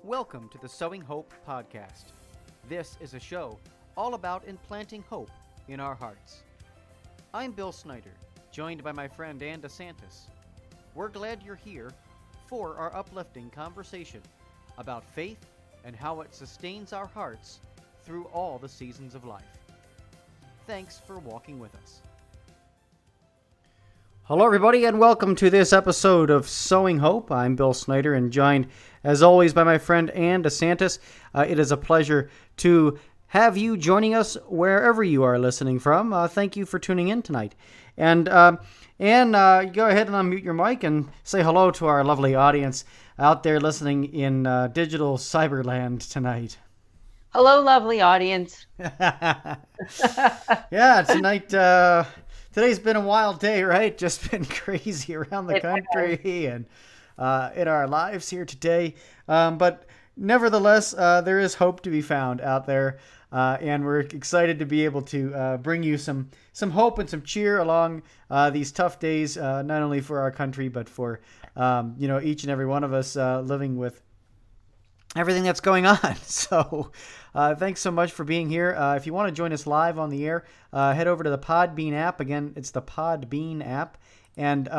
Welcome to the Sowing Hope podcast. This is a show all about implanting hope in our hearts. I'm Bill Snyder, joined by my friend DeSantis. We're glad you're here for our uplifting conversation about faith and how it sustains our hearts through all the seasons of life. Thanks for walking with us. Hello, everybody, and welcome to this episode of Sowing Hope. I'm Bill Snyder, and joined, as always, by my friend DeSantis. It is a pleasure to have you joining us wherever you are listening from. Thank you for tuning in tonight. And go ahead and unmute your mic and say hello to our lovely audience out there listening in digital cyberland tonight. Hello, lovely audience. Yeah, tonight... Today's been a wild day, right? Just been crazy around the country and in our lives here today. But nevertheless, there is hope to be found out there. And we're excited to be able to bring you some hope and some cheer along these tough days, not only for our country, but for each and every one of us living with everything that's going on. So thanks so much for being here. If you want to join us live on the air, head over to the Podbean app. Again, it's the Podbean app. And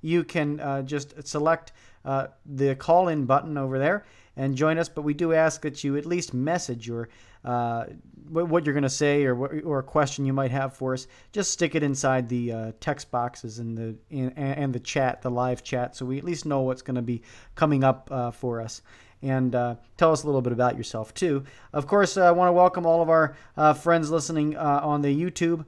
you can just select the call-in button over there and join us. But we do ask that you at least message your what you're going to say or a question you might have for us. Just stick it inside the text boxes and the chat, the live chat, so we at least know what's going to be coming up for us. And tell us a little bit about yourself, too. Of course, I want to welcome all of our friends listening on the YouTube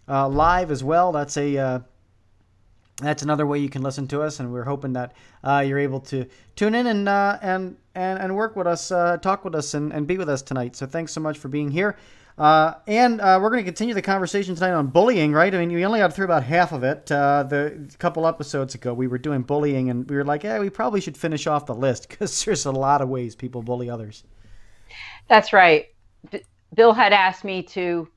live as well. That's another way you can listen to us, and we're hoping that you're able to tune in and work with us, talk with us, and be with us tonight. So thanks so much for being here. And we're going to continue the conversation tonight on bullying, right? I mean, we only got through about half of it. The couple episodes ago, we were doing bullying, and we were like, we probably should finish off the list because there's a lot of ways people bully others. That's right. Bill had asked me to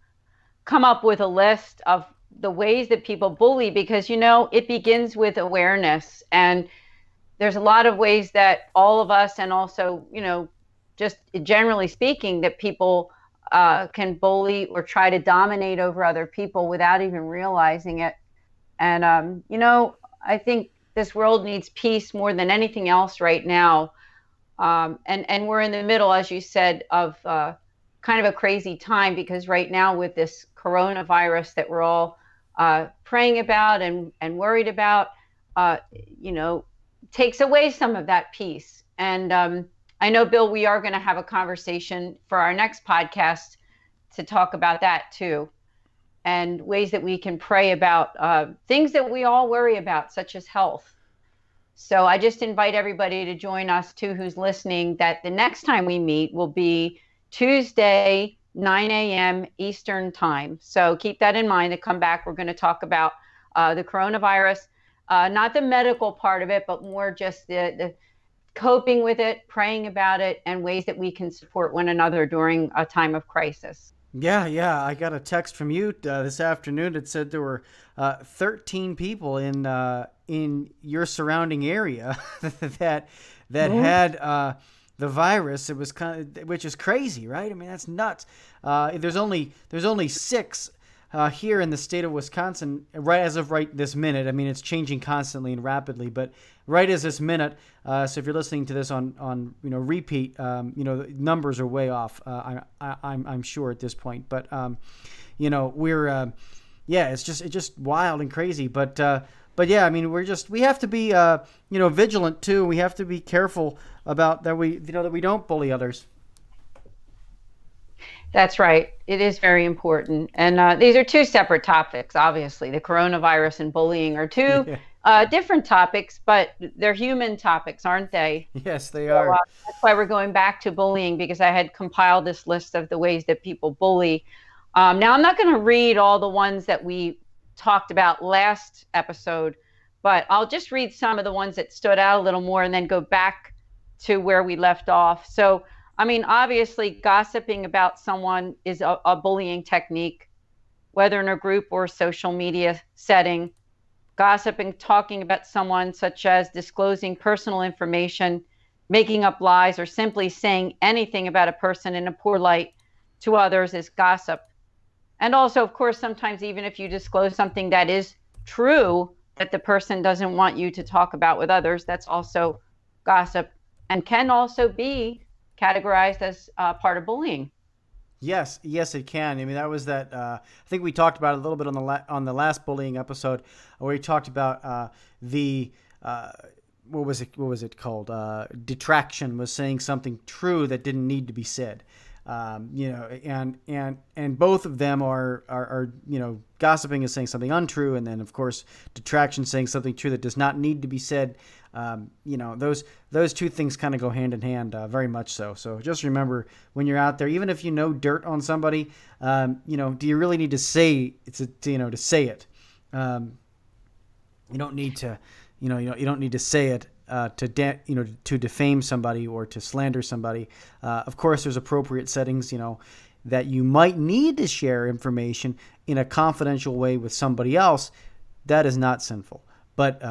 come up with a list of the ways that people bully because, it begins with awareness. And there's a lot of ways that all of us, and also, just generally speaking, that people can bully or try to dominate over other people without even realizing it. And, I think this world needs peace more than anything else right now. And we're in the middle, as you said, of kind of a crazy time because right now with this coronavirus that we're all praying about and worried about, takes away some of that peace. And I know, Bill, we are going to have a conversation for our next podcast to talk about that too, and ways that we can pray about things that we all worry about, such as health. So I just invite everybody to join us too, who's listening, that the next time we meet will be Tuesday, 9 a.m. Eastern time. So keep that in mind to come back. We're going to talk about the coronavirus, not the medical part of it, but more just the coping with it, praying about it, and ways that we can support one another during a time of crisis. Yeah. I got a text from you this afternoon that said there were 13 people in your surrounding area that had the virus. It was which is crazy, right? I mean, that's nuts. There's only 6 here in the state of Wisconsin, right as of right this minute. I mean, it's changing constantly and rapidly, but right as this minute. So if you're listening to this on repeat, the numbers are way off. I'm sure at this point, but we're it's just wild and crazy. But yeah, I mean, we have to be vigilant too. We have to be careful about that. That we don't bully others. That's right. It is very important. And these are two separate topics, obviously. The coronavirus and bullying are two different topics, but they're human topics, aren't they? Yes, they are. That's why we're going back to bullying, because I had compiled this list of the ways that people bully. Now, I'm not going to read all the ones that we talked about last episode, but I'll just read some of the ones that stood out a little more and then go back to where we left off. So, I mean, obviously, gossiping about someone is a bullying technique, whether in a group or social media setting. Gossiping, talking about someone, such as disclosing personal information, making up lies, or simply saying anything about a person in a poor light to others is gossip. And also, of course, sometimes even if you disclose something that is true that the person doesn't want you to talk about with others, that's also gossip and can also be categorized as part of bullying. Yes, yes, it can. I mean, that was that. I think we talked about it a little bit on on the last bullying episode, where we talked about the what was it? What was it called? Detraction was saying something true that didn't need to be said. And both of them are gossiping is saying something untrue, and then of course detraction saying something true that does not need to be said. Those two things kind of go hand in hand, very much so. So just remember when you're out there, even if you know dirt on somebody, do you really need to say to say it? You don't need to, you don't need to say it to defame somebody or to slander somebody. Of course, there's appropriate settings, that you might need to share information in a confidential way with somebody else. That is not sinful. But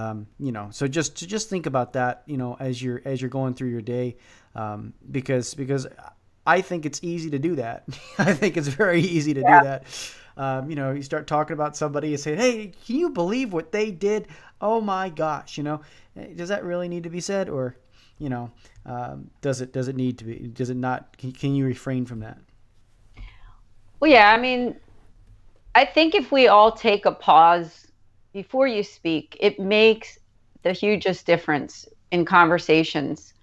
so just think about that, as you're going through your day, because I think it's easy to do that. I think it's very easy to do Yeah. that. You start talking about somebody and say, "Hey, can you believe what they did? Oh my gosh!" Does that really need to be said, or does it need to be? Does it not? Can you refrain from that? Well, yeah, I mean, I think if we all take a pause before you speak, it makes the hugest difference in conversations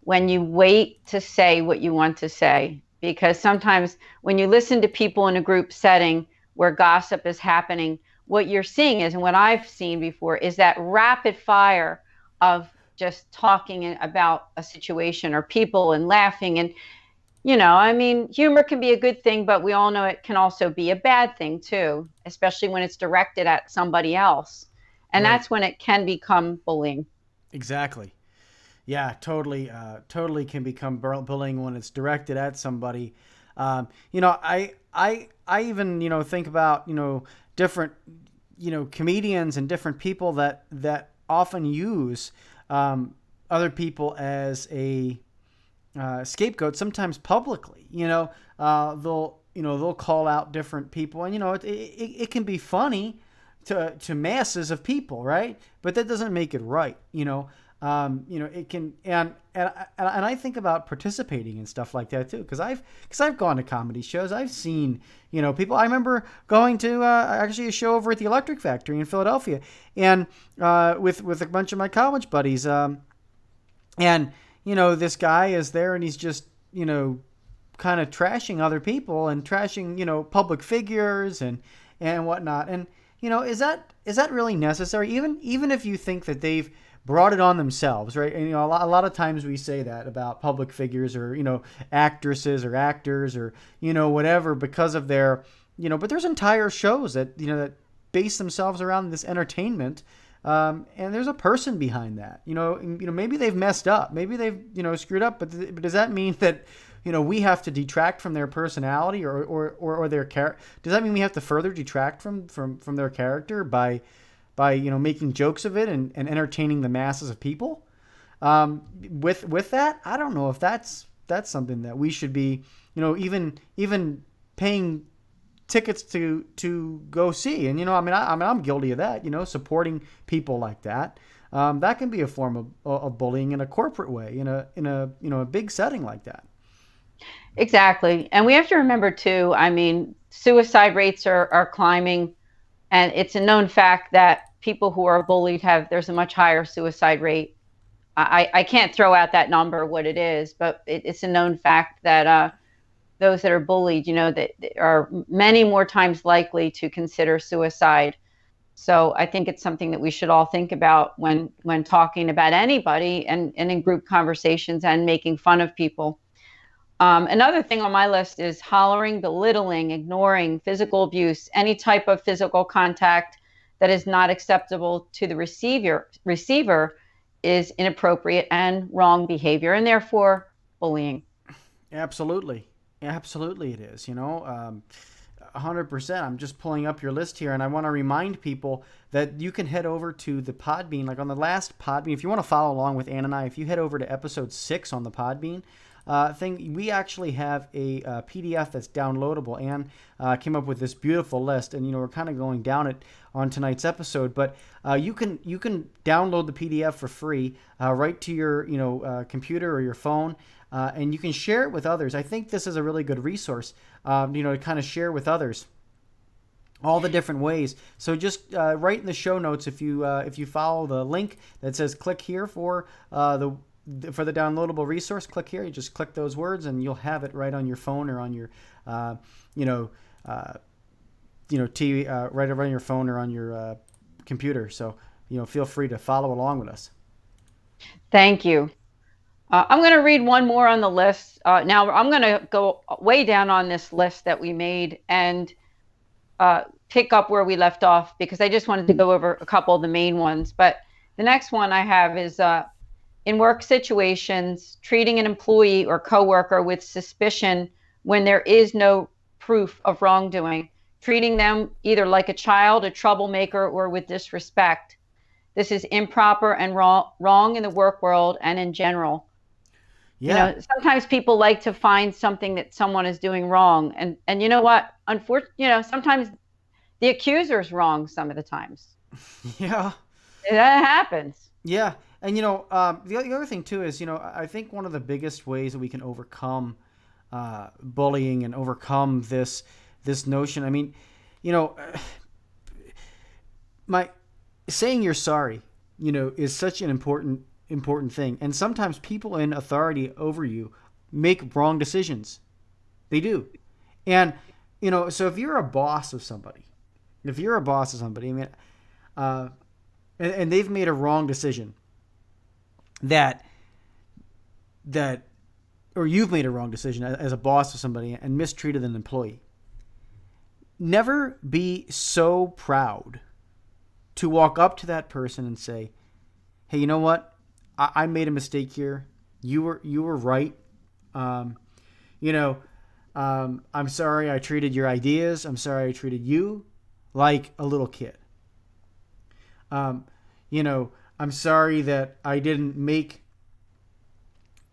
when you wait to say what you want to say. Because sometimes when you listen to people in a group setting where gossip is happening, what you're seeing is, and what I've seen before, is that rapid fire of just talking about a situation or people and laughing. And, I mean, humor can be a good thing, but we all know it can also be a bad thing too, especially when it's directed at somebody else. And Right. that's when it can become bullying. Exactly. Yeah, totally. Totally can become bullying when it's directed at somebody. I even think about different comedians and different people that often use other people as a scapegoat. Sometimes publicly, they'll call out different people, and it can be funny to masses of people, right? But that doesn't make it right. It can, and I think about participating in stuff like that too, because I've gone to comedy shows. I've seen people. I remember going to actually a show over at the Electric Factory in Philadelphia, and with a bunch of my college buddies, and this guy is there, and he's just kind of trashing other people and trashing public figures and whatnot. And is that really necessary? Even if you think that they've brought it on themselves, right? And a lot of times we say that about public figures, or actresses or actors, or whatever, because of their But there's entire shows that base themselves around this entertainment. And there's a person behind that. Maybe they've messed up, maybe they've screwed up, but does that mean that we have to detract from their personality, or their character? Does that mean we have to further detract from their character by making jokes of it and entertaining the masses of people? With that, I don't know if that's something that we should be even paying tickets to go see. And I'm guilty of that. Supporting people like that. That can be a form of bullying in a corporate way, in a big setting like that. Exactly. And we have to remember too, I mean, suicide rates are climbing, and it's a known fact that people who are bullied there's a much higher suicide rate. I can't throw out that number, what it is, but it's a known fact that those that are bullied, that are many more times likely to consider suicide. So I think it's something that we should all think about when talking about anybody, and in group conversations and making fun of people. Another thing on my list is hollering, belittling, ignoring, physical abuse, any type of physical contact that is not acceptable to the receiver is inappropriate and wrong behavior, and therefore bullying. Absolutely, absolutely, it is. 100%. I'm just pulling up your list here, and I want to remind people that you can head over to the Podbean. Like on the last Podbean, if you want to follow along with Ann and I, if you head over to episode 6 on the Podbean thing, we actually have a PDF that's downloadable. Ann came up with this beautiful list, and we're kind of going down it on tonight's episode. But you can download the PDF for free right to your computer or your phone. And you can share it with others. I think this is a really good resource, to kind of share with others all the different ways. So just write in the show notes if you follow the link that says click here for the downloadable resource. Click here. You just click those words, and you'll have it right on your phone or on your TV, right on your phone or on your computer. So feel free to follow along with us. Thank you. I'm going to read one more on the list. Now I'm going to go way down on this list that we made and pick up where we left off, because I just wanted to go over a couple of the main ones. But the next one I have is in work situations, treating an employee or coworker with suspicion when there is no proof of wrongdoing, treating them either like a child, a troublemaker, or with disrespect. This is improper and wrong in the work world and in general. Yeah. Sometimes people like to find something that someone is doing wrong. And you know what? Unfortunately, sometimes the accuser's wrong some of the times. Yeah. That happens. Yeah. And, the other thing, too, is, I think one of the biggest ways that we can overcome bullying and overcome this notion. I mean, my saying you're sorry, is such an important thing. And sometimes people in authority over you make wrong decisions. They do. And, so if you're a boss of somebody, I mean, and they've made a wrong decision that, or you've made a wrong decision as a boss of somebody and mistreated an employee, never be so proud to walk up to that person and say, hey, you know what? I made a mistake here. You were right. I'm sorry I treated your ideas. I'm sorry I treated you like a little kid. I'm sorry that I didn't make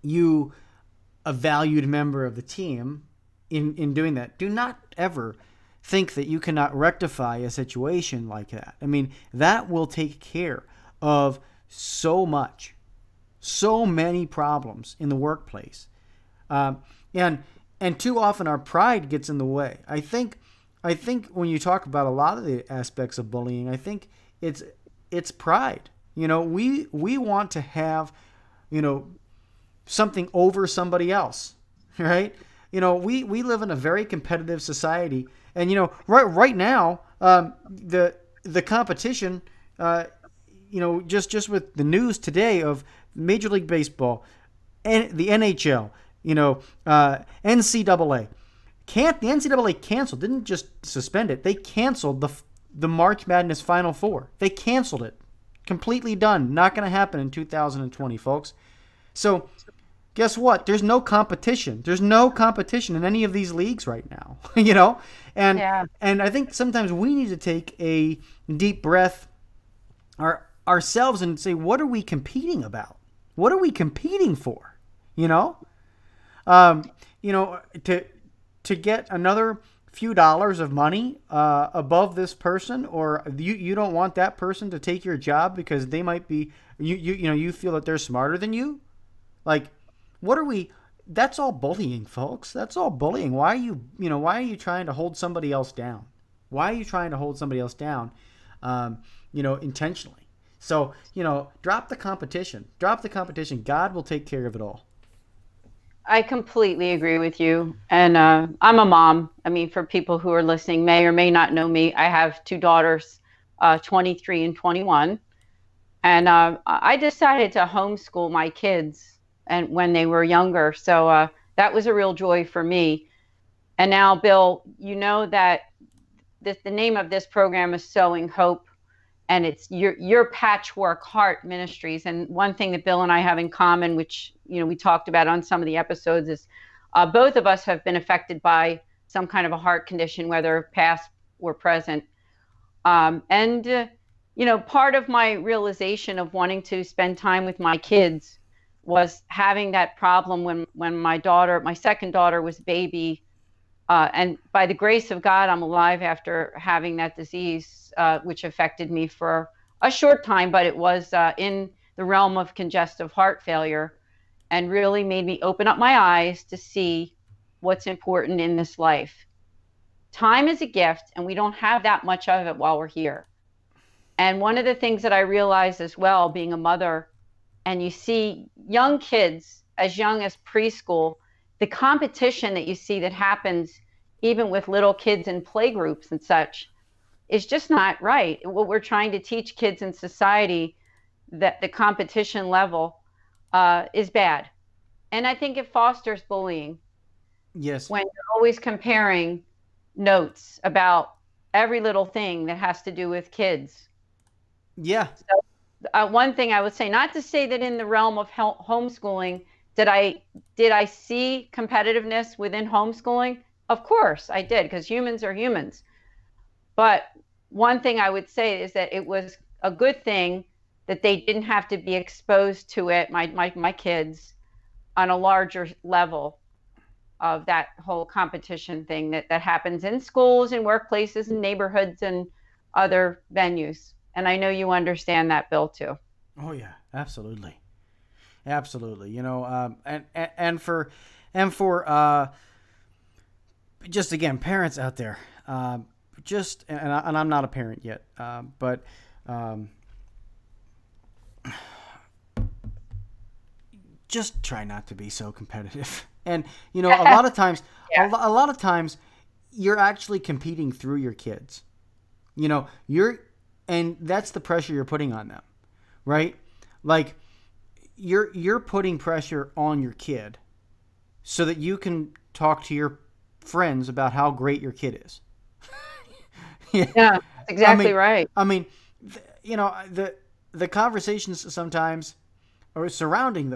you a valued member of the team in doing that. Do not ever think that you cannot rectify a situation like that. I mean, that will take care of so many problems in the workplace. And too often our pride gets in the way. I think when you talk about a lot of the aspects of bullying, I think it's pride. We want to have, something over somebody else, right? We live in a very competitive society, and right now, the competition, just with the news today of Major League Baseball, and the NHL, NCAA. The NCAA canceled, didn't just suspend it. They canceled the March Madness Final Four. They canceled it. Completely done. Not going to happen in 2020, folks. So guess what? There's no competition. There's no competition in any of these leagues right now, And Yeah. and I think sometimes we need to take a deep breath ourselves and say, what are we competing about? What are we competing for? To get another few dollars of money above this person, or you don't want that person to take your job because they might be you feel that they're smarter than you. Like, what are we? That's all bullying, folks. That's all bullying. Why are you trying to hold somebody else down? Why are you trying to hold somebody else down? Intentionally. So, drop the competition. Drop the competition. God will take care of it all. I completely agree with you. And I'm a mom. I mean, for people who are listening, may or may not know me, I have two daughters, 23 and 21. And I decided to homeschool my kids and when they were younger. So that was a real joy for me. And now, Bill, you know that the name of this program is Sowing Hope, and it's your Patchwork Heart Ministries. And one thing that Bill and I have in common, which we talked about on some of the episodes, is both of us have been affected by some kind of a heart condition, whether past or present. And part of my realization of wanting to spend time with my kids was having that problem when my second daughter was a baby. And by the grace of God, I'm alive after having that disease, which affected me for a short time, but it was in the realm of congestive heart failure, and really made me open up my eyes to see what's important in this life. Time is a gift, and we don't have that much of it while we're here. And one of the things that I realized as well, being a mother, and you see young kids as young as preschool, the competition that you see that happens even with little kids in playgroups and such is just not right. What we're trying to teach kids in society, that the competition level is bad. And I think it fosters bullying Yes. when you're always comparing notes about every little thing that has to do with kids. Yeah. So, one thing I would say, not to say that in the realm of homeschooling, did I see competitiveness within homeschooling? Of course I did, because humans are humans. But one thing I would say is that it was a good thing that they didn't have to be exposed to it, my kids, on a larger level of that whole competition thing that happens in schools and workplaces and neighborhoods and other venues. And I know you understand that, Bill, too. Oh yeah, absolutely, absolutely. And for just again, parents out there, and I'm not a parent yet, but um, just try not to be so competitive. And a lot of times, Yeah. a lot of times, you're actually competing through your kids. You're, and that's the pressure you're putting on them, right? Like you're putting pressure on your kid so that you can talk to your friends about how great your kid is. Yeah. Yeah, that's I exactly mean, right. I mean, the conversations sometimes or surrounding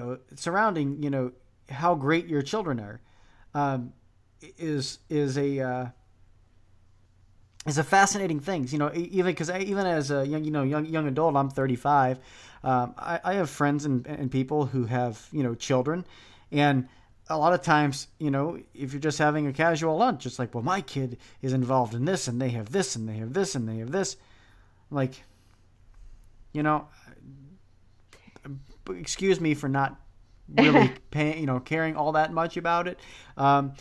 how great your children are, um, is a fascinating thing. Even because even as a young adult, I'm 35. I have friends and people who have children, and a lot of times, if you're just having a casual lunch, it's like, well, my kid is involved in this, and they have this, and they have this, and they have this. Like, you know, excuse me for not really paying, caring all that much about it. And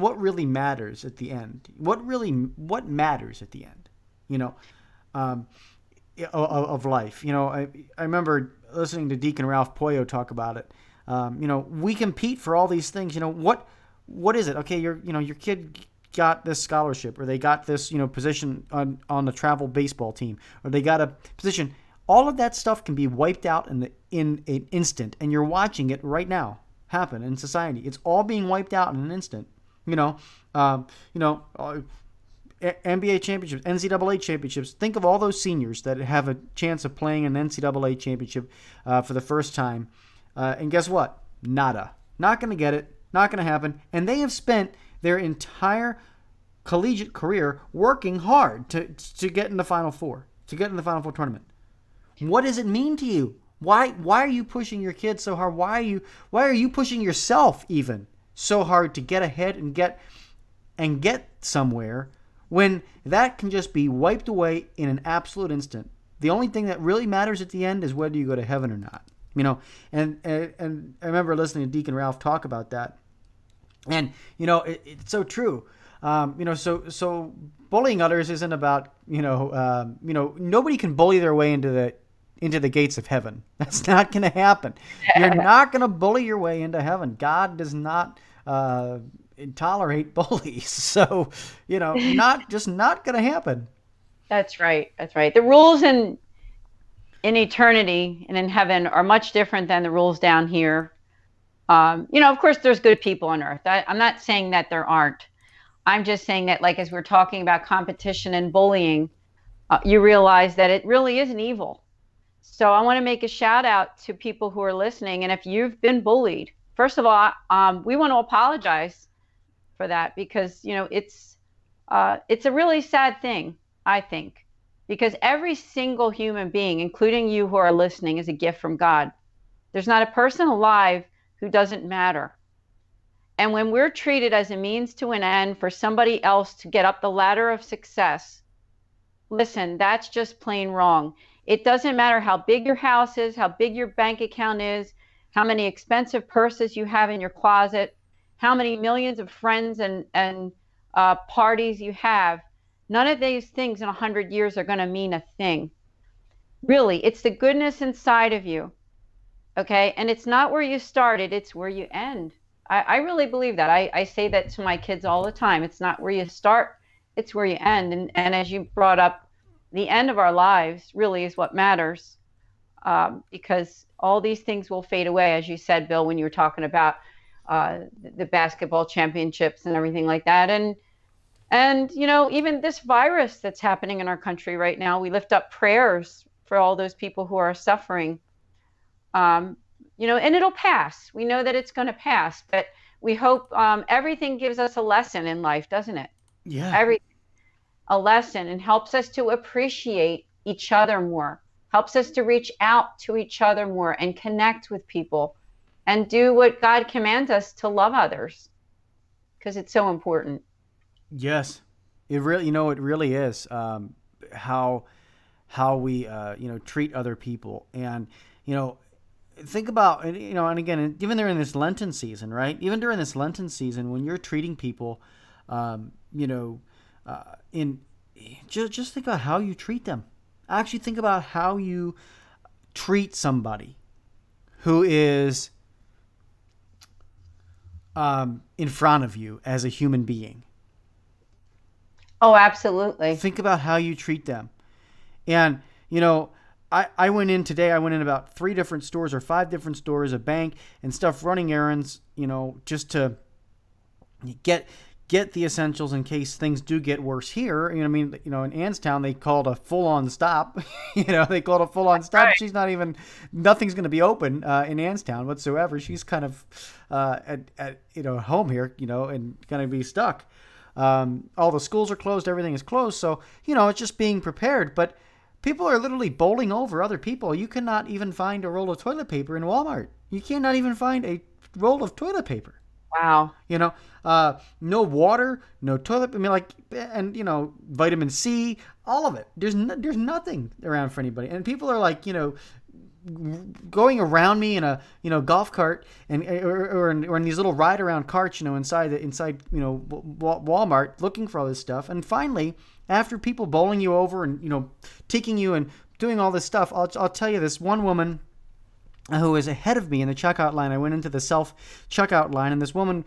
what really matters at the end? What matters at the end? You know, um, of life. I remember listening to Deacon Ralph Poyo talk about it. We compete for all these things. What is it? Okay, your kid got this scholarship, or they got this position on the travel baseball team, or they got a position. All of that stuff can be wiped out in an instant, and you're watching it right now happen in society. It's all being wiped out in an instant. You know, um, you know, uh, NBA championships, NCAA championships. Think of all those seniors that have a chance of playing an NCAA championship for the first time. And guess what? Nada. Not going to get it. Not going to happen. And they have spent their entire collegiate career working hard to get in the Final Four, to get in the Final Four tournament. What does it mean to you? Why are you pushing your kids so hard? Why are you pushing yourself even so hard to get ahead and get somewhere when that can just be wiped away in an absolute instant? The only thing that really matters at the end is whether you go to heaven or not. And I remember listening to Deacon Ralph talk about that, and it's so true. So bullying others isn't about nobody can bully their way into the gates of heaven. That's not going to happen. You're not going to bully your way into heaven. God does not tolerate bullies. So, not going to happen. That's right. That's right. The rules in eternity and in heaven are much different than the rules down here. Of course, there's good people on earth. I'm not saying that there aren't. I'm just saying that, like, as we're talking about competition and bullying, you realize that it really is an evil. So I want to make a shout out to people who are listening. And if you've been bullied, first of all, we want to apologize for that, because it's a really sad thing, I think, because every single human being, including you who are listening, is a gift from God. There's not a person alive who doesn't matter. And when we're treated as a means to an end for somebody else to get up the ladder of success, listen, that's just plain wrong. It doesn't matter how big your house is, how big your bank account is, how many expensive purses you have in your closet, how many millions of friends and parties you have. None of these things in 100 years are going to mean a thing. Really, it's the goodness inside of you. Okay. And it's not where you started, it's where you end. I really believe that. I say that to my kids all the time. It's not where you start, it's where you end. And as you brought up, the end of our lives really is what matters, because all these things will fade away, as you said, Bill, when you were talking about the basketball championships and everything like that. And even this virus that's happening in our country right now, we lift up prayers for all those people who are suffering. And it'll pass. We know that it's going to pass, but we hope, everything gives us a lesson in life, doesn't it? Yeah. Every A lesson, and helps us to appreciate each other more, helps us to reach out to each other more and connect with people and do what God commands us, to love others, because it's so important. Yes, it really, it really is, how we, treat other people, and you know, think about, and again, even during this Lenten season, right? Even during this Lenten season, when you're treating people, you know, in just think about how you treat them. Actually, think about how you treat somebody who is in front of you as a human being. Oh, absolutely. Think about how you treat them. And, I went in today, I went in about 3 different stores or 5 different stores, a bank and stuff, running errands, just to get the essentials in case things do get worse here. I mean, in Anstown, they called a full-on stop. They called a full-on stop. Right. Nothing's going to be open in Anstown whatsoever. She's kind of at home here, and going to be stuck. All the schools are closed. Everything is closed. So, it's just being prepared. But people are literally bowling over other people. You cannot even find a roll of toilet paper in Walmart. You cannot even find a roll of toilet paper. Wow. No water, no toilet. I mean, and vitamin C, all of it. There's nothing around for anybody, and people are going around me in a golf cart and or in these little ride around carts, inside Walmart, looking for all this stuff. And finally, after people bowling you over and taking you and doing all this stuff, I'll tell you, this one woman who was ahead of me in the checkout line. I went into the self checkout line, and this woman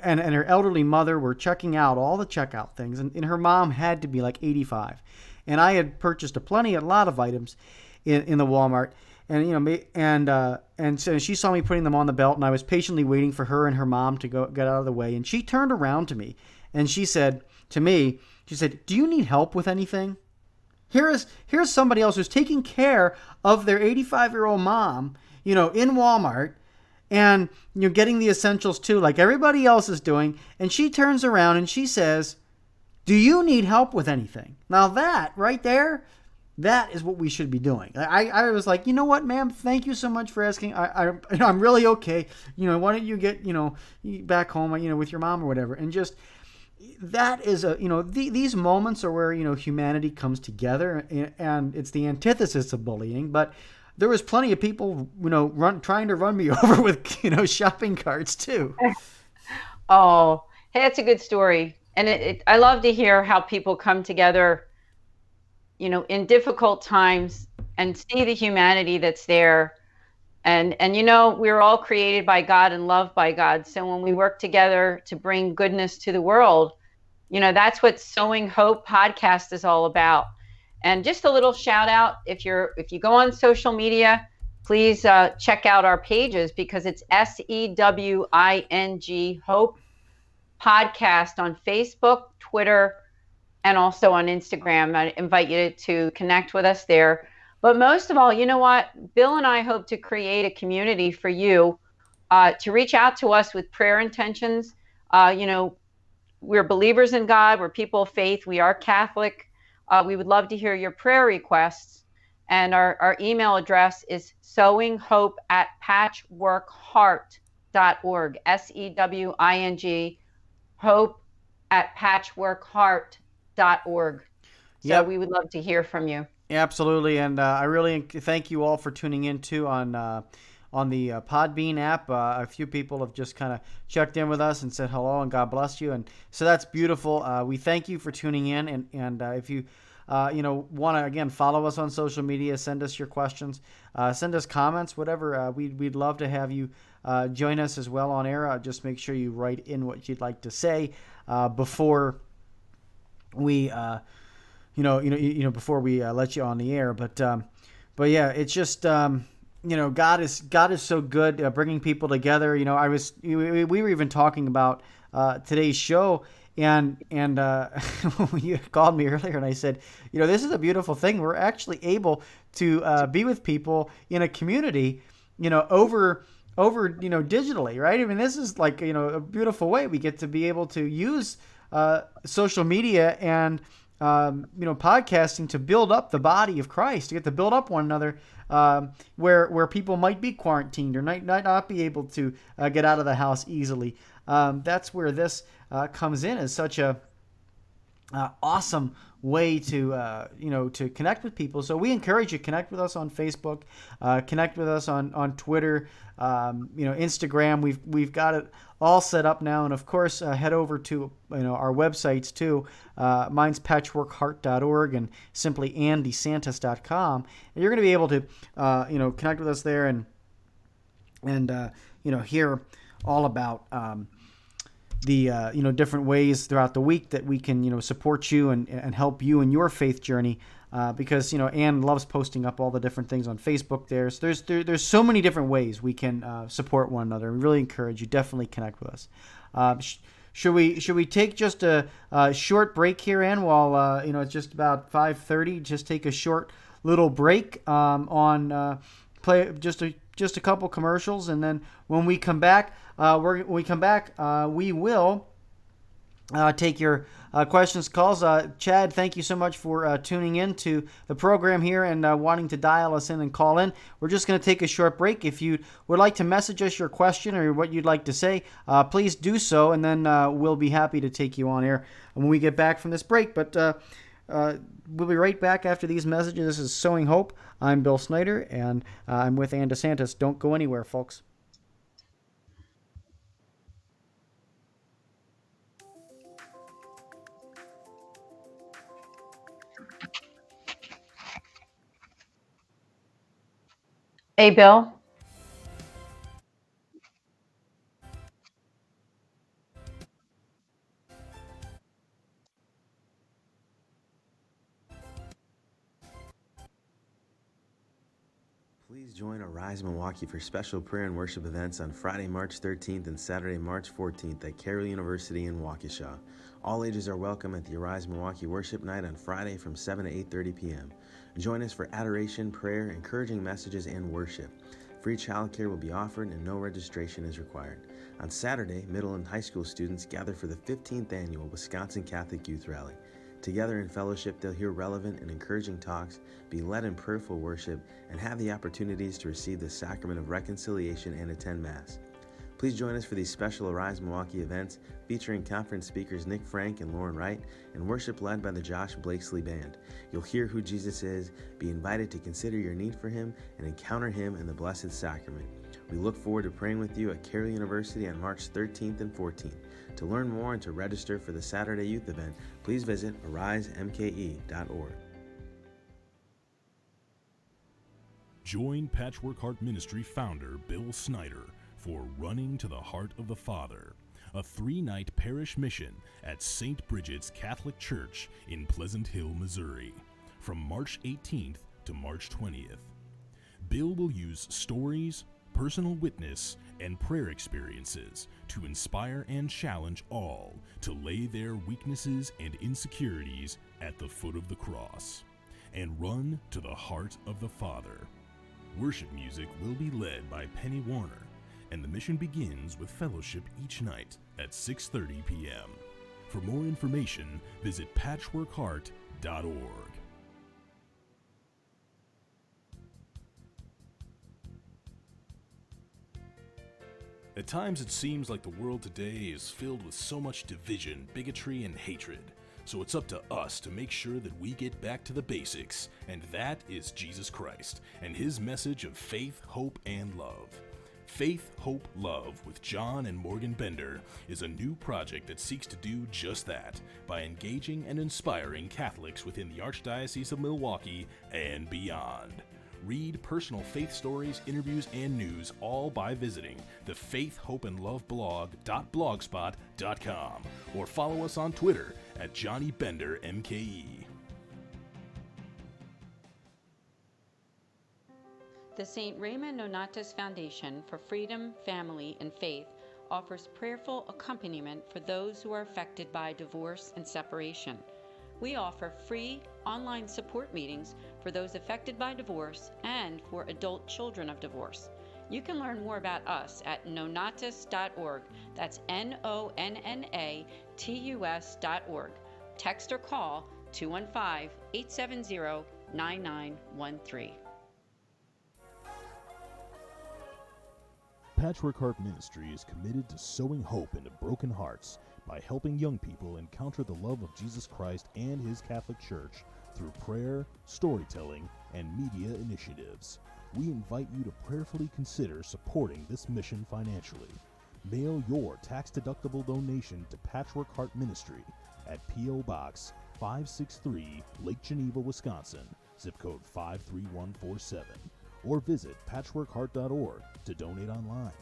and her elderly mother were checking out all the checkout things, and her mom had to be like 85, and I had purchased a lot of items in the Walmart, and so she saw me putting them on the belt, and I was patiently waiting for her and her mom to get out of the way, and she turned around to me and she said to me, "Do you need help with anything?" Here's somebody else who's taking care of their 85-year-old mom, in Walmart, and you're getting the essentials too, like everybody else is doing. And she turns around and she says, "Do you need help with anything?" Now that right there, that is what we should be doing. I was like, you know what, ma'am, thank you so much for asking. I'm really okay. Why don't you get, back home, with your mom or whatever. And just, that is these moments are where, humanity comes together, and it's the antithesis of bullying. But there was plenty of people, trying to run me over with, shopping carts too. Oh, hey, that's a good story. And I love to hear how people come together, in difficult times, and see the humanity that's there. And we're all created by God and loved by God. So when we work together to bring goodness to the world, that's what Sowing Hope podcast is all about. And just a little shout out, if you go on social media, please check out our pages, because it's SEWING Hope Podcast on Facebook, Twitter, and also on Instagram. I invite you to connect with us there. But most of all, you know what? Bill and I hope to create a community for you, to reach out to us with prayer intentions. we're believers in God. We're people of faith. We are Catholic. We would love to hear your prayer requests. And our email address is sewinghope@patchworkheart.org. SEWING, hope@patchworkheart.org. So Yep. we would love to hear from you. Absolutely, and I really thank you all for tuning in too on the Podbean app. A few people have just kind of checked in with us and said hello and God bless you, and so that's beautiful. We thank you for tuning in, and if you want to again follow us on social media, send us your questions, send us comments, whatever. We'd love to have you join us as well on air. Just make sure you write in what you'd like to say before we. Before we let you on the air. But yeah, it's just God is so good, bringing people together. We were even talking about today's show, and you called me earlier, and I said, this is a beautiful thing. We're actually able to be with people in a community, over digitally, right? I mean, this is like a beautiful way we get to be able to use social media and podcasting to build up the body of Christ, to get to build up one another, where people might be quarantined or might not be able to get out of the house easily. That's where this comes in as such a awesome way to connect with people. So we encourage you to connect with us on Facebook, connect with us on Twitter, Instagram. We've got it all set up now, and of course head over to our websites too. Mine's patchworkheart.org and simply DeSantis.com. And you're going to be able to connect with us there and hear all about the different ways throughout the week that we can support you and help you in your faith journey, because Ann loves posting up all the different things on Facebook there. So there's so many different ways we can support one another. We really encourage you, definitely connect with us. Should we take just a short break here, Ann, while it's just about 5:30? Just take a short little break on play just a couple commercials, and then when we come back, we will take your questions, calls. Chad, thank you so much for tuning in to the program here and wanting to dial us in and call in. We're just going to take a short break. If you would like to message us your question or what you'd like to say, please do so, and then we'll be happy to take you on air when we get back from this break. But we'll be right back after these messages. This is Sowing Hope. I'm Bill Snyder, and I'm with Ann DeSantis. Don't go anywhere, folks. Hey, Bill. Please join Arise Milwaukee for special prayer and worship events on Friday, March 13th and Saturday, March 14th at Carroll University in Waukesha. All ages are welcome at the Arise Milwaukee Worship Night on Friday from 7 to 8:30 p.m. Join us for adoration, prayer, encouraging messages, and worship. Free childcare will be offered and no registration is required. On Saturday, middle and high school students gather for the 15th annual Wisconsin Catholic Youth Rally. Together in fellowship, they'll hear relevant and encouraging talks, be led in prayerful worship, and have the opportunities to receive the sacrament of reconciliation and attend Mass. Please join us for these special Arise Milwaukee events featuring conference speakers Nick Frank and Lauren Wright and worship led by the Josh Blakesley Band. You'll hear who Jesus is, be invited to consider your need for Him, and encounter Him in the Blessed Sacrament. We look forward to praying with you at Carroll University on March 13th and 14th. To learn more and to register for the Saturday youth event, please visit arisemke.org. Join Patchwork Heart Ministry founder Bill Snyder for Running to the Heart of the Father, a 3-night parish mission at St. Bridget's Catholic Church in Pleasant Hill, Missouri, from March 18th to March 20th. Bill will use stories, personal witness, and prayer experiences to inspire and challenge all to lay their weaknesses and insecurities at the foot of the cross and run to the heart of the Father. Worship music will be led by Penny Warner, and the mission begins with fellowship each night at 6:30 p.m. For more information, visit patchworkheart.org. At times it seems like the world today is filled with so much division, bigotry, and hatred. So it's up to us to make sure that we get back to the basics, and that is Jesus Christ and his message of faith, hope, and love. Faith, Hope, Love with John and Morgan Bender is a new project that seeks to do just that by engaging and inspiring Catholics within the Archdiocese of Milwaukee and beyond. Read personal faith stories, interviews, and news all by visiting the Faith, Hope, and Love blog.blogspot.com or follow us on Twitter at Johnny Bender MKE. The St. Raymond Nonatus Foundation for Freedom, Family, and Faith offers prayerful accompaniment for those who are affected by divorce and separation. We offer free online support meetings for those affected by divorce and for adult children of divorce. You can learn more about us at nonatus.org. That's NONNATUS.org. Text or call 215-870-9913. Patchwork Heart Ministry is committed to sowing hope into broken hearts by helping young people encounter the love of Jesus Christ and his Catholic Church through prayer, storytelling, and media initiatives. We invite you to prayerfully consider supporting this mission financially. Mail your tax-deductible donation to Patchwork Heart Ministry at P.O. Box 563, Lake Geneva, Wisconsin, zip code 53147, or visit patchworkheart.org to donate online.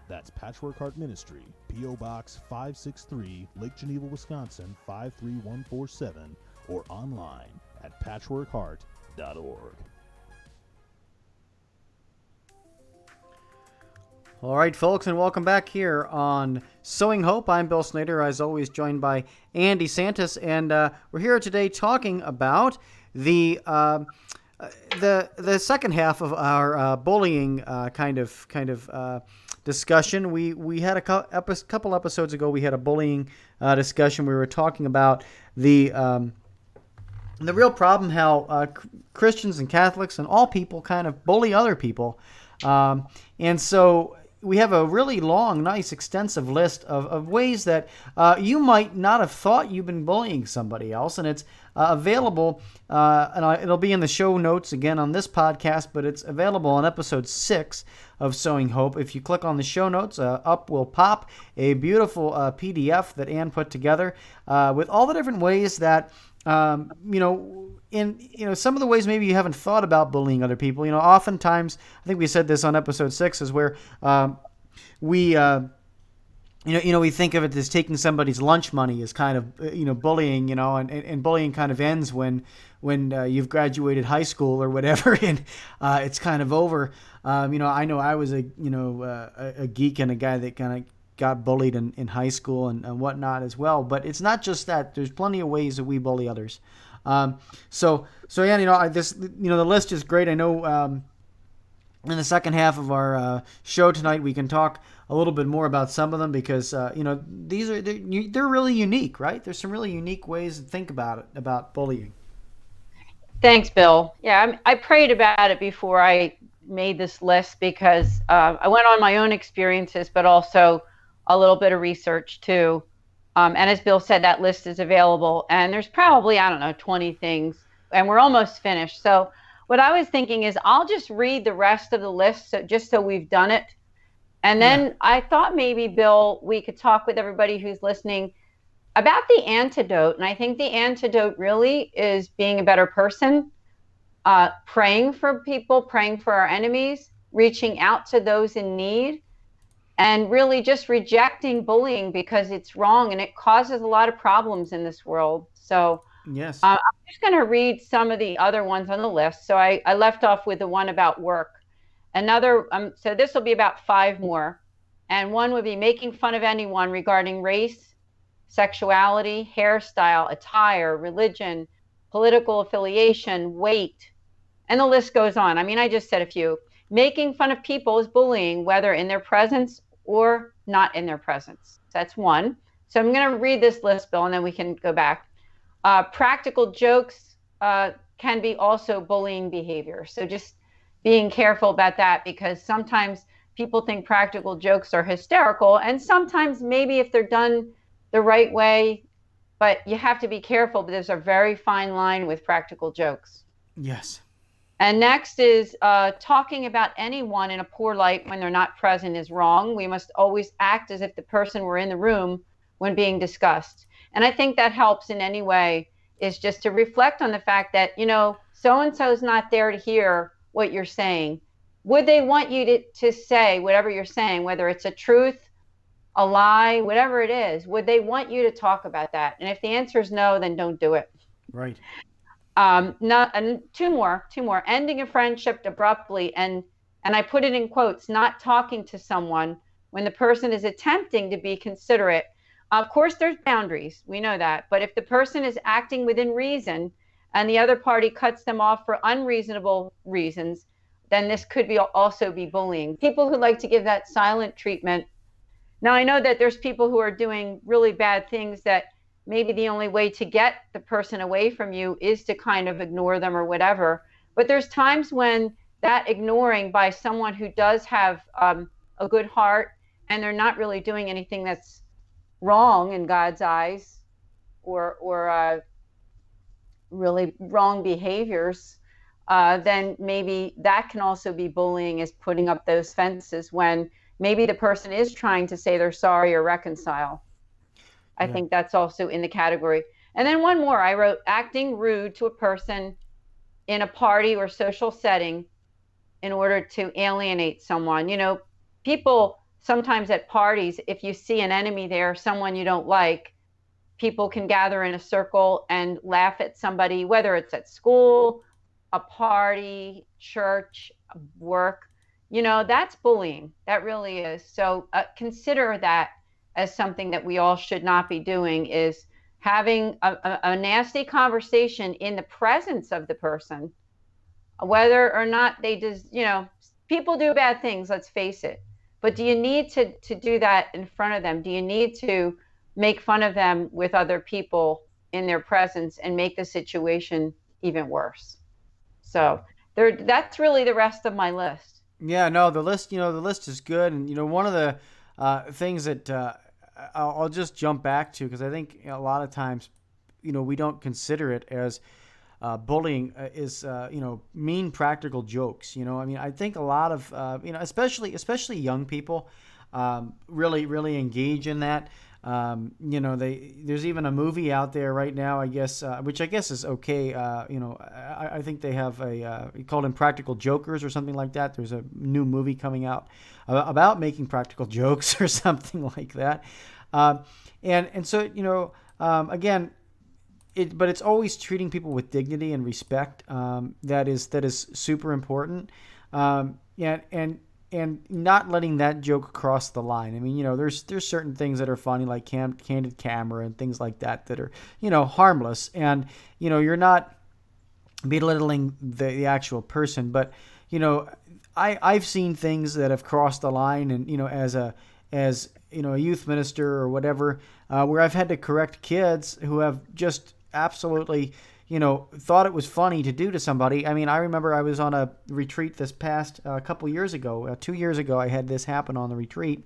That's Patchwork Heart Ministry, P.O. Box 563, Lake Geneva, Wisconsin 53147, or online at patchworkheart.org. All right, folks, and welcome back here on Sowing Hope. I'm Bill Snyder, as always, joined by Andy DeSantis, and we're here today talking about the second half of our bullying kind of discussion. We had a couple episodes ago. We had a bullying discussion. We were talking about the real problem, how Christians and Catholics and all people kind of bully other people, and so we have a really long, nice, extensive list of ways that you might not have thought you've been bullying somebody else, and it's available, and it'll be in the show notes again on this podcast, but it's available on episode 6 of Sowing Hope. If you click on the show notes, up will pop a beautiful PDF that Ann put together with all the different ways that some of the ways maybe you haven't thought about bullying other people. Oftentimes, I think we said this on episode 6, is where we think of it as taking somebody's lunch money as kind of bullying, and bullying kind of ends when you've graduated high school or whatever, and it's kind of over. I know I was a geek and a guy that kind of got bullied in high school and whatnot as well. But it's not just that. There's plenty of ways that we bully others. So yeah, the list is great. I know in the second half of our show tonight, we can talk a little bit more about some of them because they're really unique, right? There's some really unique ways to think about bullying. Thanks, Bill. Yeah, I prayed about it before I made this list because I went on my own experiences, but also a little bit of research too. And as Bill said, that list is available, and there's probably, 20 things, and we're almost finished. So what I was thinking is I'll just read the rest of the list so we've done it. And then I thought maybe, Bill, we could talk with everybody who's listening about the antidote. And I think the antidote really is being a better person, praying for people, praying for our enemies, reaching out to those in need, and really just rejecting bullying because it's wrong and it causes a lot of problems in this world. So yes, I'm just going to read some of the other ones on the list. So I left off with the one about work. Another, so this will be about 5 more. And one would be making fun of anyone regarding race, sexuality, hairstyle, attire, religion, political affiliation, weight, and the list goes on. I just said a few. Making fun of people is bullying, whether in their presence or not in their presence. That's one. So I'm going to read this list, Bill, and then we can go back. Practical jokes can be also bullying behavior. So just being careful about that, because sometimes people think practical jokes are hysterical, and sometimes maybe if they're done the right way, but you have to be careful. But there's a very fine line with practical jokes. Yes. And next is talking about anyone in a poor light when they're not present is wrong. We must always act as if the person were in the room when being discussed. And I think that helps in any way, is just to reflect on the fact that, so-and-so is not there to hear what you're saying. Would they want you to say whatever you're saying, whether it's a truth, a lie, whatever it is? Would they want you to talk about that? And if the answer is no, then don't do it. Right. Not and two more. Ending a friendship abruptly, and I put it in quotes, not talking to someone when the person is attempting to be considerate. Of course, there's boundaries. We know that. But if the person is acting within reason and the other party cuts them off for unreasonable reasons, then this could also be bullying. People who like to give that silent treatment. Now, I know that there's people who are doing really bad things that maybe the only way to get the person away from you is to kind of ignore them or whatever. But there's times when that ignoring by someone who does have a good heart, and they're not really doing anything that's wrong in God's eyes, or really wrong behaviors, then maybe that can also be bullying, is putting up those fences when maybe the person is trying to say they're sorry or reconcile. I think that's also in the category. And then one more, I wrote acting rude to a person in a party or social setting in order to alienate someone. People sometimes at parties, if you see an enemy there, someone you don't like, people can gather in a circle and laugh at somebody, whether it's at school, a party, church, work. That's bullying. That really is. So consider that as something that we all should not be doing, is having a nasty conversation in the presence of the person, whether or not they just, people do bad things, let's face it. But do you need to do that in front of them? Do you need to make fun of them with other people in their presence and make the situation even worse? So that's really the rest of my list. Yeah, no, the list is good. And, one of the things that I'll just jump back to, because I think a lot of times, we don't consider it as bullying, is mean practical jokes. I think a lot of especially young people really engage in that. There's even a movie out there right now, I guess, which I guess is okay. I think they have called Impractical Jokers or something like that. There's a new movie coming out about making practical jokes or something like that. And so, again, but it's always treating people with dignity and respect. That is super important. And not letting that joke cross the line. I mean, there's certain things that are funny, like candid camera and things like that are, harmless. And, you're not belittling the actual person. But, I've seen things that have crossed the line, and, as a youth minister or whatever, where I've had to correct kids who have just absolutely thought it was funny to do to somebody. I mean, I remember I was on a retreat this past couple years ago. 2 years ago, I had this happen on the retreat,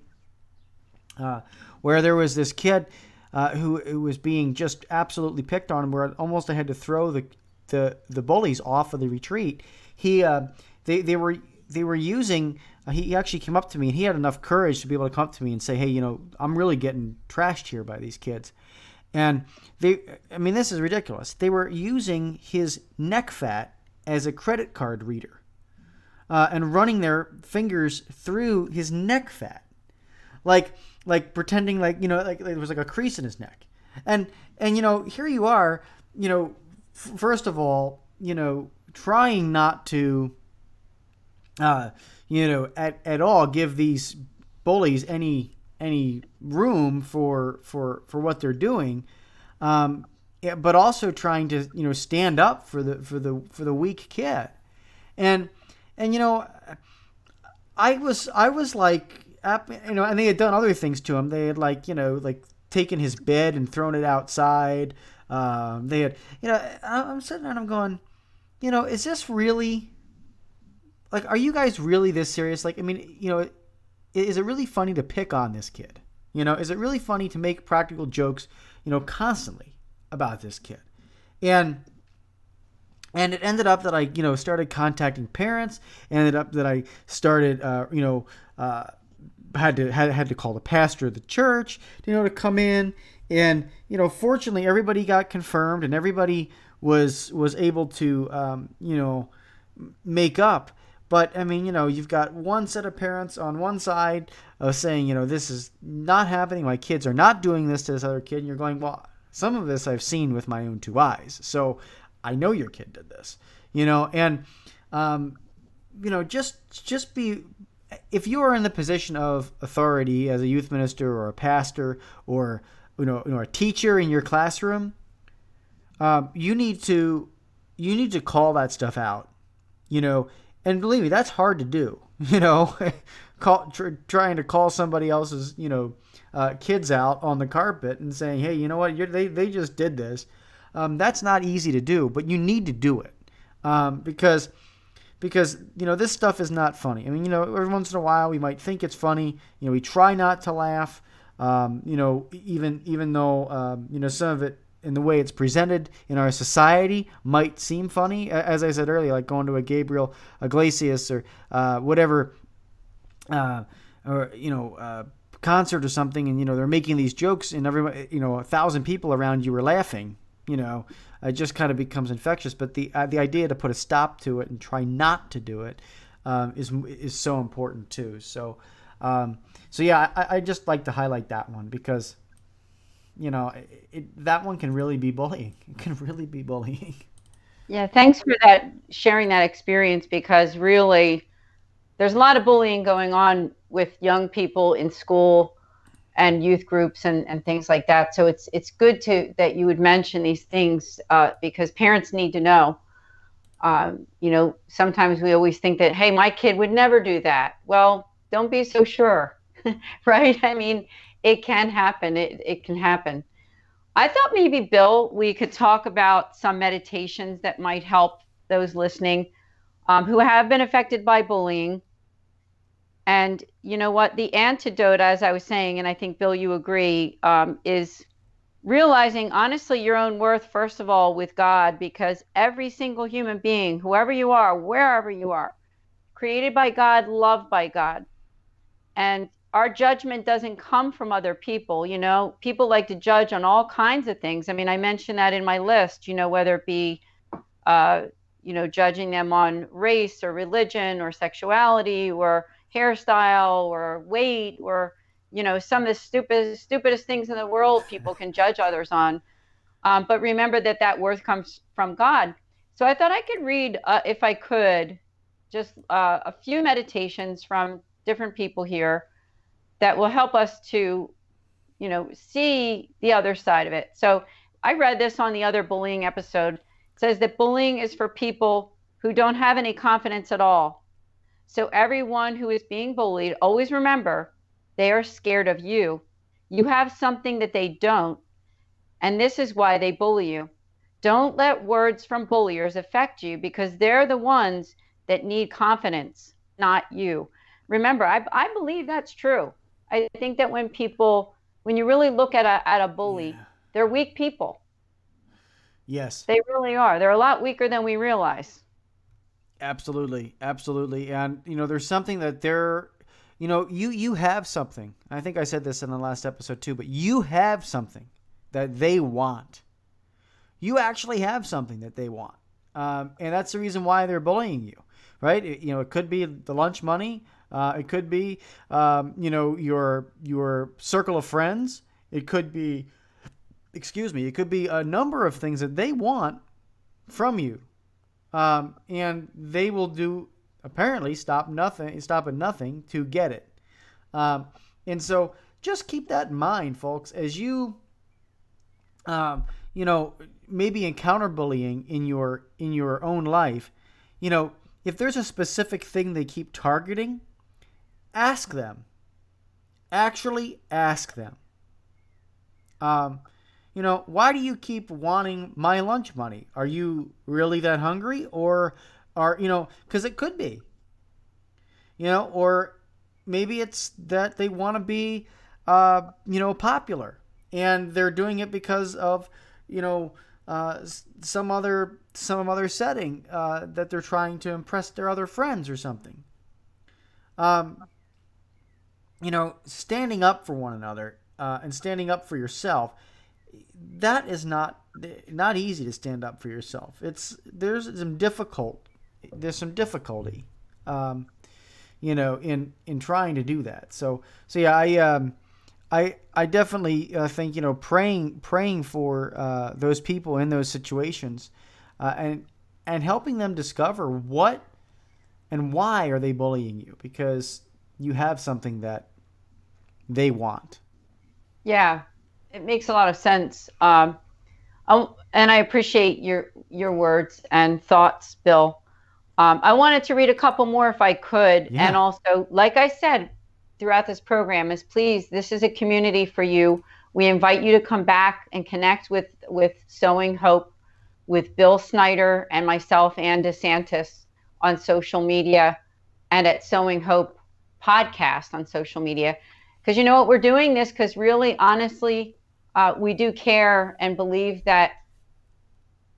where there was this kid who was being just absolutely picked on, where almost I had to throw the bullies off of the retreat. They were using. He actually came up to me, and he had enough courage to be able to come up to me and say, "Hey, I'm really getting trashed here by these kids." And this is ridiculous. They were using his neck fat as a credit card reader, and running their fingers through his neck fat, like pretending like there was like a crease in his neck. And here you are, first of all, trying not to, at all give these bullies any room for what they're doing, but also trying to stand up for the weak kid, and I was like, and they had done other things to him. They had like taken his bed and thrown it outside. They had, I'm sitting there and I'm going, is this really, like, are you guys really this serious? Like, I mean, is it really funny to pick on this kid? Is it really funny to make practical jokes, constantly about this kid? And it ended up that I, started contacting parents. Ended up that I started, had to call the pastor of the church, to come in. And, fortunately, everybody got confirmed and everybody was able to, make up. But, I mean, you've got one set of parents on one side of saying, this is not happening. My kids are not doing this to this other kid. And you're going, well, some of this I've seen with my own two eyes. So I know your kid did this, and, just be, if you are in the position of authority as a youth minister or a pastor or, a teacher in your classroom, you need to call that stuff out, and believe me, that's hard to do, trying to call somebody else's, kids out on the carpet and saying, hey, you know what, they just did this. That's not easy to do, but you need to do it, because this stuff is not funny. I mean, every once in a while we might think it's funny. We try not to laugh, even though some of it in the way it's presented in our society might seem funny. As I said earlier, like going to a Gabriel Iglesias or whatever, concert or something, and they're making these jokes, and everybody, 1,000 people around you are laughing. It just kind of becomes infectious. But the idea to put a stop to it and try not to do it is so important too. So yeah, I just like to highlight that one because that one can really be bullying. It can really be bullying. Yeah, thanks for that, sharing that experience, because really there's a lot of bullying going on with young people in school and youth groups and things like that. So it's good that you would mention these things because parents need to know. Sometimes we always think that, hey, my kid would never do that. Well, don't be so sure, right? I mean, it can happen. It can happen. I thought maybe, Bill, we could talk about some meditations that might help those listening who have been affected by bullying. And you know what? The antidote, as I was saying, and I think, Bill, you agree, is realizing honestly your own worth, first of all, with God, because every single human being, whoever you are, wherever you are, created by God, loved by God. And our judgment doesn't come from other people. People like to judge on all kinds of things. I mean, I mentioned that in my list, whether it be, judging them on race or religion or sexuality or hairstyle or weight or, some of the stupidest things in the world people can judge others on. But remember that worth comes from God. So I thought I could read, if I could, just a few meditations from different people here that will help us to, see the other side of it. So I read this on the other bullying episode. It says that bullying is for people who don't have any confidence at all. So everyone who is being bullied, always remember, they are scared of you. You have something that they don't, and this is why they bully you. Don't let words from bulliers affect you, because they're the ones that need confidence, not you. Remember, I believe that's true. I think that when you really look at a bully, Yeah. they're weak people. Yes. They really are. They're a lot weaker than we realize. Absolutely. And, there's something that you have something. I think I said this in the last episode too, but you have something that they want. You actually have something that they want. And that's the reason why they're bullying you, right? It could be the lunch money. It could be, your circle of friends. It could be, it could be a number of things that they want from you. And they will do, apparently, stop at nothing to get it. And so just keep that in mind, folks, as you, maybe encounter bullying in your own life. If there's a specific thing they keep targeting, ask them. Actually ask them. Um, why do you keep wanting my lunch money? Are you really that hungry? Or because it could be, or maybe it's that they want to be, popular, and they're doing it because of, some other setting that they're trying to impress their other friends or something. Um, standing up for one another and standing up for yourself, that is not easy to stand up for yourself. There's some difficulty, um, in trying to do that. So yeah, I definitely think praying for those people in those situations, and helping them discover what and why are they bullying you, because you have something that they want. Yeah, it makes a lot of sense. And I appreciate your words and thoughts, Bill. I wanted to read a couple more if I could. And Yeah. also, like I said throughout this program, is please, this is a community for you. We invite you to come back and connect with Sowing Hope, with Bill Snyder and myself and DeSantis on social media, and at Sowing Hope podcast on social media. Because you know what, we're doing this because really, honestly, we do care and believe that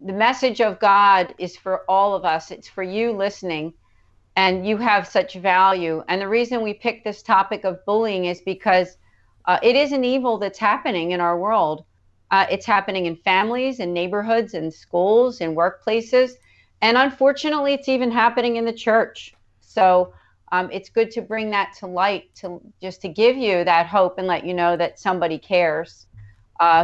the message of God is for all of us. It's for you listening, and you have such value. And the reason we picked this topic of bullying is because it is an evil that's happening in our world. It's happening in families, in neighborhoods, in schools, in workplaces, and unfortunately, it's even happening in the church. So it's good to bring that to light, to just to give you that hope and let you know that somebody cares.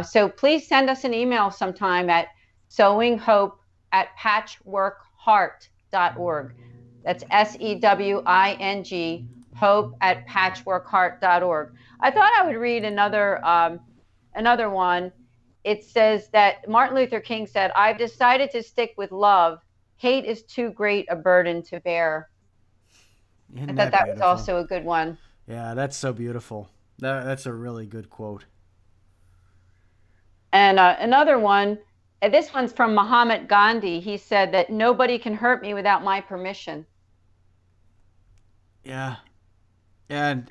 So please send us an email sometime at sowinghope@patchworkheart.org. That's SEWING, hope@patchworkheart.org. I thought I would read another one. It says that Martin Luther King said, "I've decided to stick with love. Hate is too great a burden to bear." I Isn't thought that that was beautiful? also a good one. Yeah, that's so beautiful. That's a really good quote. And another one, this one's from Muhammad Gandhi. He said that nobody can hurt me without my permission. Yeah, and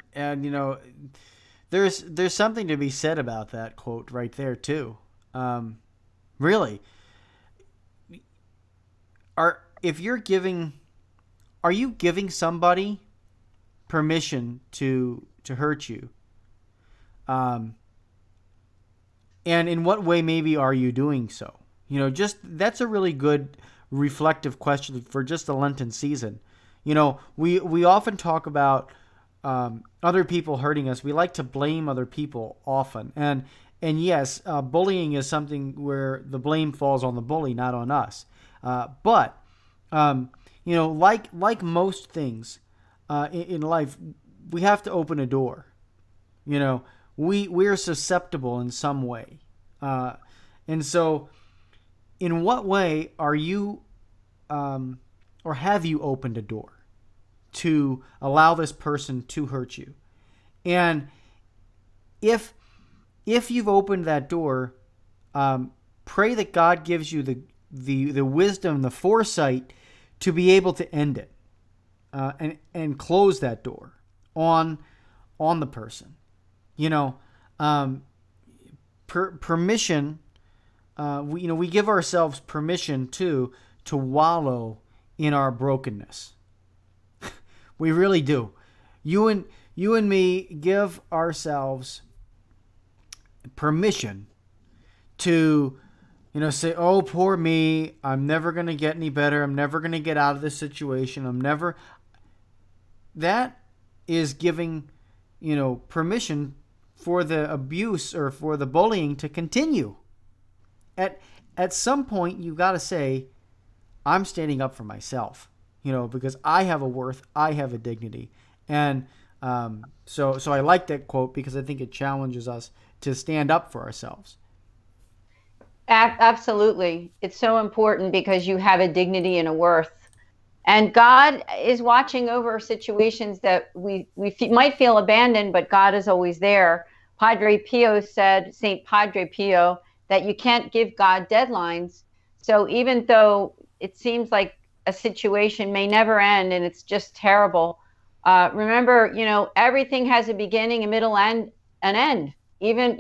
there's something to be said about that quote right there too. Really, are if you're giving, are you giving somebody permission to hurt you? Um, and in what way maybe are you doing so? Just that's a really good reflective question for just the Lenten season. We often talk about other people hurting us. We like to blame other people often, and yes, bullying is something where the blame falls on the bully, not on us. But like most things in life, we have to open a door. You know, we're susceptible in some way, uh, and so in what way are you, or have you opened a door to allow this person to hurt you? And if you've opened that door, pray that God gives you the wisdom, the foresight to be able to end it, and close that door on the person. You know, um, permission. We give ourselves permission to wallow in our brokenness. We really do. You and me give ourselves permission to, say, "Oh, poor me. I'm never going to get any better. I'm never going to get out of this situation. I'm never." That is giving, permission for the abuse or for the bullying to continue. At some point, you got to say, "I'm standing up for myself," because I have a worth, I have a dignity, and so I like that quote because I think it challenges us to stand up for ourselves. Absolutely. It's so important because you have a dignity and a worth. And God is watching over situations that we might feel abandoned, but God is always there. Padre Pio said, St. Padre Pio, that you can't give God deadlines. So even though it seems like a situation may never end and it's just terrible, remember, everything has a beginning, a middle, and an end. Even,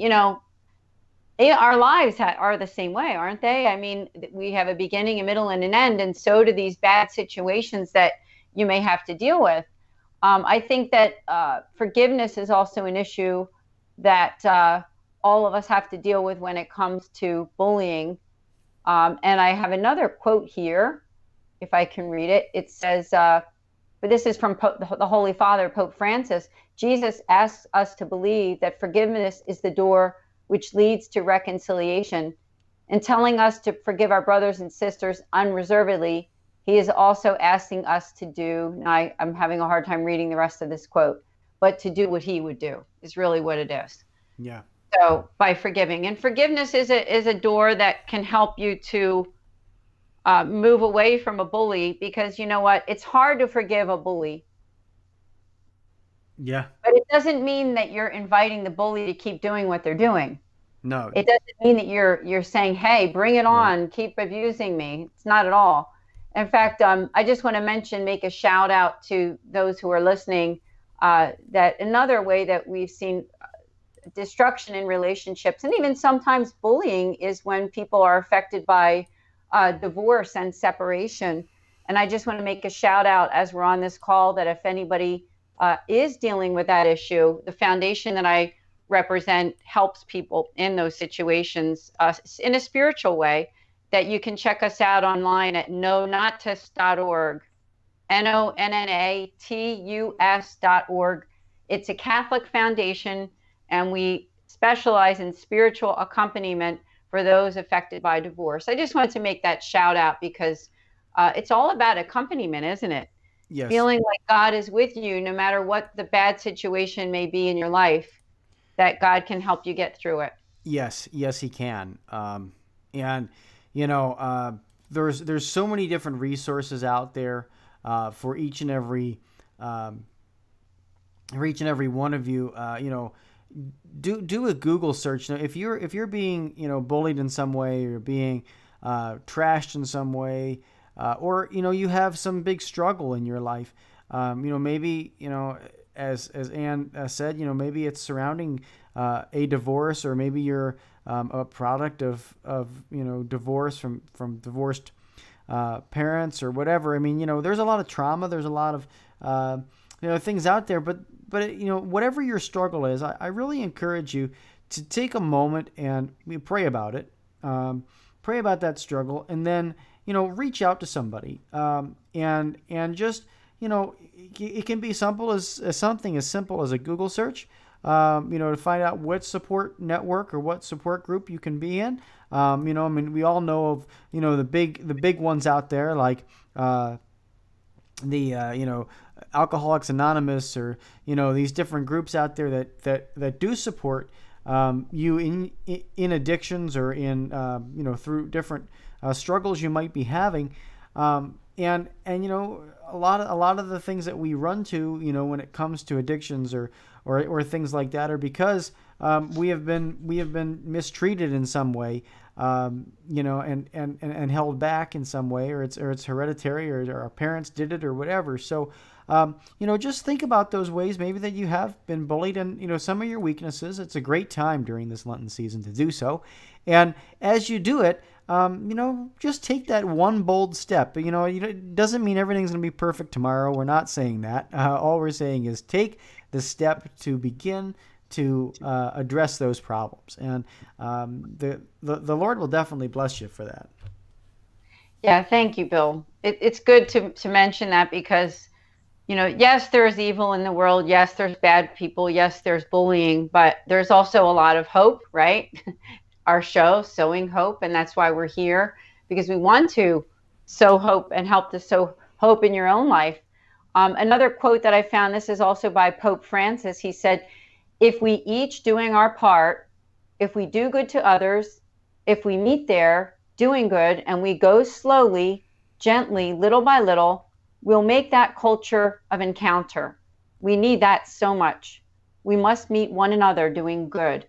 our lives are the same way, aren't they? I mean, we have a beginning, a middle, and an end, and so do these bad situations that you may have to deal with. I think that forgiveness is also an issue that all of us have to deal with when it comes to bullying. And I have another quote here, if I can read it. It says, but this is from the Holy Father, Pope Francis. Jesus asks us to believe that forgiveness is the door which leads to reconciliation. In telling us to forgive our brothers and sisters unreservedly, he is also asking us to do, and I'm having a hard time reading the rest of this quote, but to do what he would do is really what it is. Yeah. So by forgiving, and forgiveness is a door that can help you to move away from a bully, because you know what? It's hard to forgive a bully. Yeah. But it doesn't mean that you're inviting the bully to keep doing what they're doing. No. It doesn't mean that you're saying, hey, bring it on, right, keep abusing me. It's not at all. In fact, I just want to make a shout out to those who are listening, that another way that we've seen destruction in relationships, and even sometimes bullying, is when people are affected by divorce and separation. And I just want to make a shout out as we're on this call that if anybody is dealing with that issue, the foundation that I represent helps people in those situations in a spiritual way, that you can check us out online at nonatus.org, NONNATUS.org. It's a Catholic foundation, and we specialize in spiritual accompaniment for those affected by divorce. I just wanted to make that shout out because it's all about accompaniment, isn't it? Yes. Feeling like God is with you no matter what the bad situation may be in your life, that God can help you get through it. Yes, he can. And there's so many different resources out there for each and every one of you. Do a Google search. Now, if you're being bullied in some way, or being trashed in some way, or you have some big struggle in your life, maybe as Anne said, maybe it's surrounding a divorce, or maybe you're a product of divorce from divorced parents or whatever. I mean, there's a lot of trauma. There's a lot of things out there. But whatever your struggle is, I really encourage you to take a moment and pray about it. Pray about that struggle, and then reach out to somebody. And just it can be simple as something as simple as a Google search. To find out what support network or what support group you can be in. We all know of, the big ones out there, like, Alcoholics Anonymous, or, these different groups out there that do support, you in addictions, or in, through different, struggles you might be having. And a lot of the things that we run to, when it comes to addictions or things like that, are because we have been mistreated in some way, and held back in some way, or it's hereditary, or our parents did it, or whatever. So just think about those ways maybe that you have been bullied, and some of your weaknesses. It's a great time during this Lenten season to do so, and as you do it, just take that one bold step. It doesn't mean everything's going to be perfect tomorrow. We're not saying that. All we're saying is take the step to begin to address those problems, and the Lord will definitely bless you for that. Yeah, thank you, Bill. It's good to mention that, because yes, there's evil in the world. Yes, there's bad people. Yes, there's bullying, but there's also a lot of hope, right? Our show, Sowing Hope, and that's why we're here, because we want to sow hope and help to sow hope in your own life. Another quote that I found, this is also by Pope Francis. He said, if we each doing our part, if we do good to others, if we meet there doing good, and we go slowly, gently, little by little, we'll make that culture of encounter. We need that so much. we must meet one another doing good.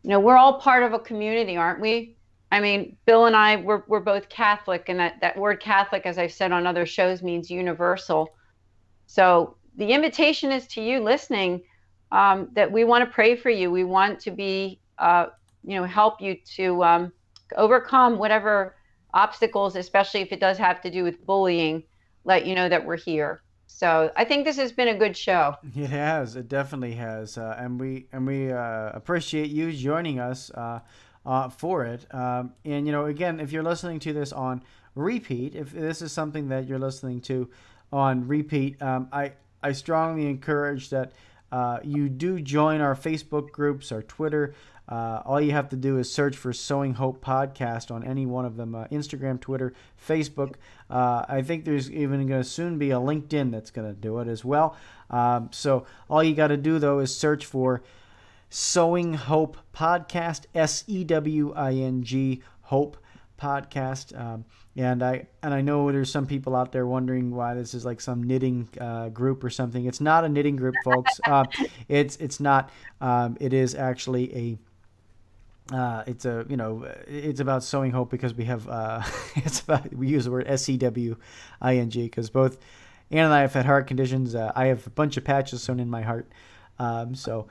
We're all part of a community, aren't we? I mean, Bill and I, we're both Catholic, and that word Catholic, as I've said on other shows, means universal. So the invitation is to you listening, that we want to pray for you. We want to be, help you to overcome whatever obstacles, especially if it does have to do with bullying, let you know that we're here. So I think this has been a good show. It has. It definitely has, and we appreciate you joining us for it. And again, if you're listening to this on repeat, if this is something that you're listening to on repeat, I strongly encourage that you do join our Facebook groups, our Twitter. All you have to do is search for Sowing Hope Podcast on any one of them, Instagram, Twitter, Facebook. I think there's even going to soon be a LinkedIn that's going to do it as well. So all you got to do, though, is search for Sowing Hope Podcast, SEWING Hope Podcast. And I know there's some people out there wondering why this is like some knitting group or something. It's not a knitting group, folks. It's not. It is actually a. It's about sowing hope because we have. We use the word SEWING because both Ann and I have had heart conditions. I have a bunch of patches sewn in my heart. So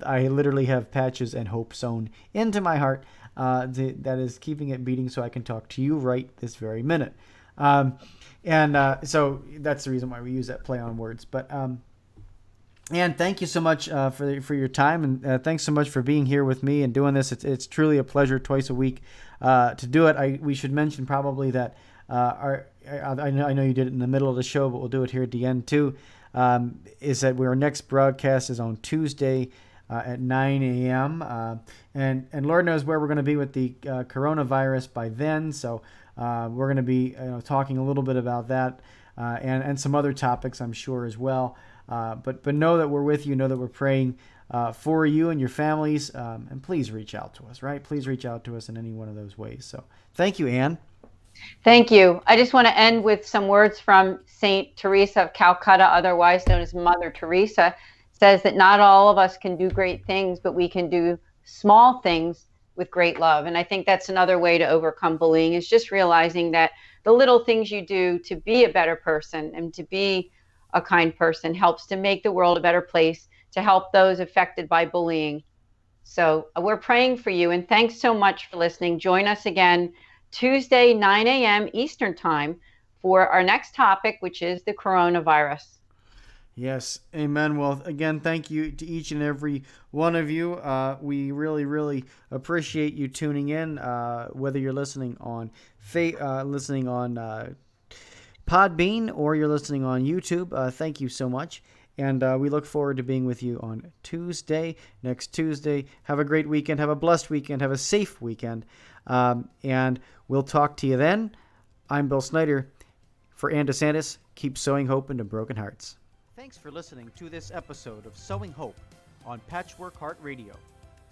I literally have patches and hope sewn into my heart. That is keeping it beating so I can talk to you right this very minute. So that's the reason why we use that play on words. But and thank you so much for your time, and thanks so much for being here with me and doing this. It's truly a pleasure twice a week to do it. We should mention probably that I know you did it in the middle of the show, but we'll do it here at the end too. Is that our next broadcast is on Tuesday at 9 a.m. And Lord knows where we're going to be with the coronavirus by then. So we're going to be talking a little bit about that and some other topics, I'm sure, as well. But know that we're with you. Know that we're praying for you and your families. And please reach out to us, right? Please reach out to us in any one of those ways. So thank you, Ann. Thank you. I just want to end with some words from Saint Teresa of Calcutta, otherwise known as Mother Teresa. Says that not all of us can do great things, but we can do small things with great love. And I think that's another way to overcome bullying, is just realizing that the little things you do to be a better person and to be a kind person helps to make the world a better place, to help those affected by bullying. So we're praying for you, and thanks so much for listening. Join us again Tuesday, 9 a.m. Eastern Time for our next topic, which is the coronavirus. Yes, amen. Well, again, thank you to each and every one of you. We really, really appreciate you tuning in, whether you're listening on Podbean or you're listening on YouTube. Thank you so much. And we look forward to being with you on next Tuesday. Have a great weekend. Have a blessed weekend. Have a safe weekend. And we'll talk to you then. I'm Bill Snyder. For Ann DeSantis, keep sowing hope into broken hearts. Thanks for listening to this episode of Sowing Hope on Patchwork Heart Radio.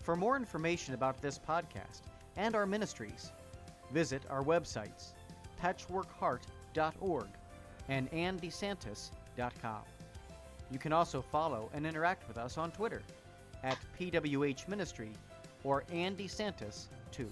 For more information about this podcast and our ministries, visit our websites, patchworkheart.org and anndesantis.com. You can also follow and interact with us on Twitter at PWH Ministry or Ann DeSantis 2.